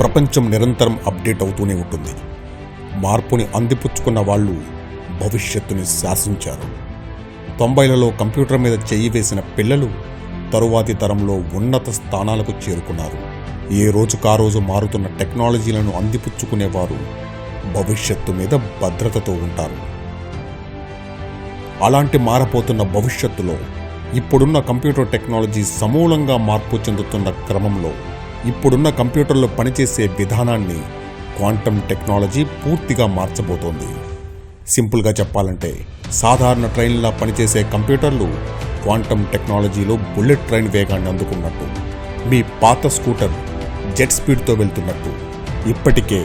ప్రపంచం నిరంతరం అప్డేట్ అవుతూనే ఉంటుంది. మార్పుని అందిపుచ్చుకున్న వాళ్ళు భవిష్యత్తుని శాసించారు. 90లలో కంప్యూటర్ మీద చెయ్యి వేసిన పిల్లలు తరువాతి తరంలో ఉన్నత స్థానాలకు చేరుకున్నారు. ఏ రోజుకా రోజు మారుతున్న టెక్నాలజీలను అందిపుచ్చుకునేవారు భవిష్యత్తు మీద భద్రతతో ఉంటారు. అలాంటి మారపోతున్న భవిష్యత్తులో ఇప్పుడున్న కంప్యూటర్ టెక్నాలజీ సమూలంగా మార్పు చెందుతున్న క్రమంలో ఇప్పుడున్న కంప్యూటర్లో పనిచేసే విధానాన్ని క్వాంటమ్ టెక్నాలజీ పూర్తిగా మార్చబోతోంది. సింపుల్గా చెప్పాలంటే సాధారణ ట్రైన్లా పనిచేసే కంప్యూటర్లు క్వాంటమ్ టెక్నాలజీలో బుల్లెట్ ట్రైన్ వేగాన్ని అందుకున్నట్టు, మీ పాత స్కూటర్ జెట్ స్పీడ్తో వెళ్తున్నట్టు ఇప్పటికే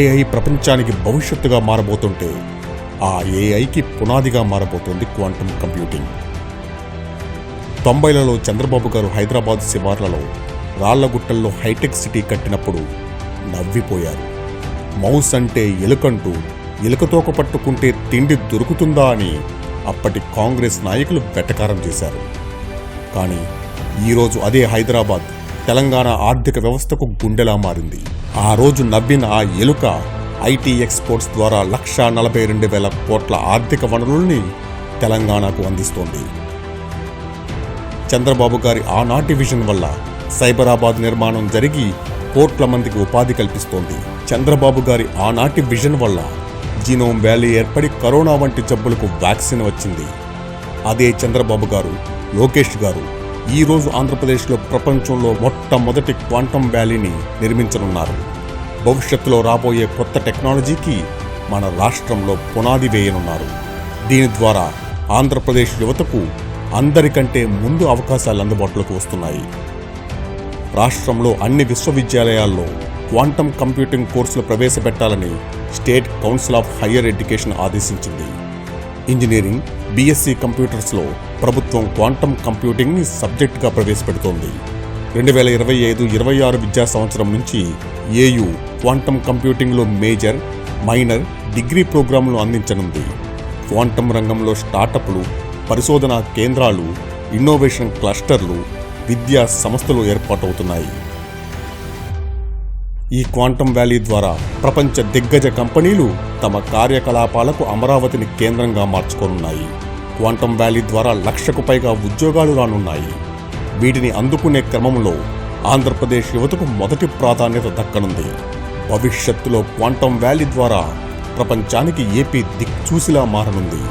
ఏఐ ప్రపంచానికి భవిష్యత్తుగా మారబోతుంటే ఆ ఏఐకి పునాదిగా మారబోతోంది క్వాంటమ్ కంప్యూటింగ్. 90లలో చంద్రబాబు గారు హైదరాబాద్ శివార్లలో రాళ్లగుట్టల్లో హైటెక్ సిటీ కట్టినప్పుడు నవ్విపోయారు. మౌస్ అంటే ఎలుకంటూ ఎలుకతోక పట్టుకుంటే తిండి దొరుకుతుందా అని అప్పటి కాంగ్రెస్ నాయకులు వెటకారం చేశారు. కానీ ఈరోజు అదే హైదరాబాద్ తెలంగాణ ఆర్థిక వ్యవస్థకు గుండెలా మారింది. ఆ రోజు నవ్విన ఆ ఎలుక ఐటీ ఎక్స్పోర్ట్స్ ద్వారా 1,42,000 కోట్ల ఆర్థిక వనరుల్ని తెలంగాణకు అందిస్తోంది. చంద్రబాబు గారి ఆనాటి విజన్ వల్ల సైబరాబాద్ నిర్మాణం జరిగి కోట్ల మందికి ఉపాధి కల్పిస్తోంది. చంద్రబాబు గారి ఆనాటి విజన్ వల్ల జీనోమ్ వ్యాలీ ఏర్పడి కరోనా వంటి జబ్బులకు వ్యాక్సిన్ వచ్చింది. అదే చంద్రబాబు గారు, లోకేష్ గారు ఈరోజు ఆంధ్రప్రదేశ్లో ప్రపంచంలో మొట్టమొదటి క్వాంటమ్ వ్యాలీని నిర్మించనున్నారు. భవిష్యత్తులో రాబోయే కొత్త టెక్నాలజీకి మన రాష్ట్రంలో పునాది వేయనున్నారు. దీని ద్వారా ఆంధ్రప్రదేశ్ యువతకు అందరికంటే ముందు అవకాశాలు అందుబాటులోకి వస్తున్నాయి. రాష్ట్రంలో అన్ని విశ్వవిద్యాలయాల్లో క్వాంటమ్ కంప్యూటింగ్ కోర్సులు ప్రవేశపెట్టాలని State Council of Higher Education ఆదేశించింది. ఇంజనీరింగ్, బీఎస్సీ కంప్యూటర్స్లో ప్రభుత్వం క్వాంటమ్ కంప్యూటింగ్ని సబ్జెక్టుగా ప్రవేశపెడుతోంది. 2025-26 విద్యా సంవత్సరం నుంచి ఏయూ క్వాంటమ్ కంప్యూటింగ్లో మేజర్, మైనర్, డిగ్రీ ప్రోగ్రాంలు అందించనుంది. క్వాంటమ్ రంగంలో స్టార్టప్లు, పరిశోధనా కేంద్రాలు, ఇన్నోవేషన్ క్లస్టర్లు, విద్యా సంస్థలు ఏర్పాటవుతున్నాయి. ఈ క్వాంటమ్ వ్యాలీ ద్వారా ప్రపంచ దిగ్గజ కంపెనీలు తమ కార్యకలాపాలకు అమరావతిని కేంద్రంగా మార్చుకోనున్నాయి. క్వాంటమ్ వ్యాలీ ద్వారా 1,00,000కు పైగా ఉద్యోగాలు రానున్నాయి. వీటిని అందుకునే క్రమంలో ఆంధ్రప్రదేశ్ యువతకు మొదటి ప్రాధాన్యత దక్కనుంది. భవిష్యత్తులో క్వాంటమ్ వ్యాలీ ద్వారా ప్రపంచానికి ఏపీ దిక్చూసిలా మారనుంది.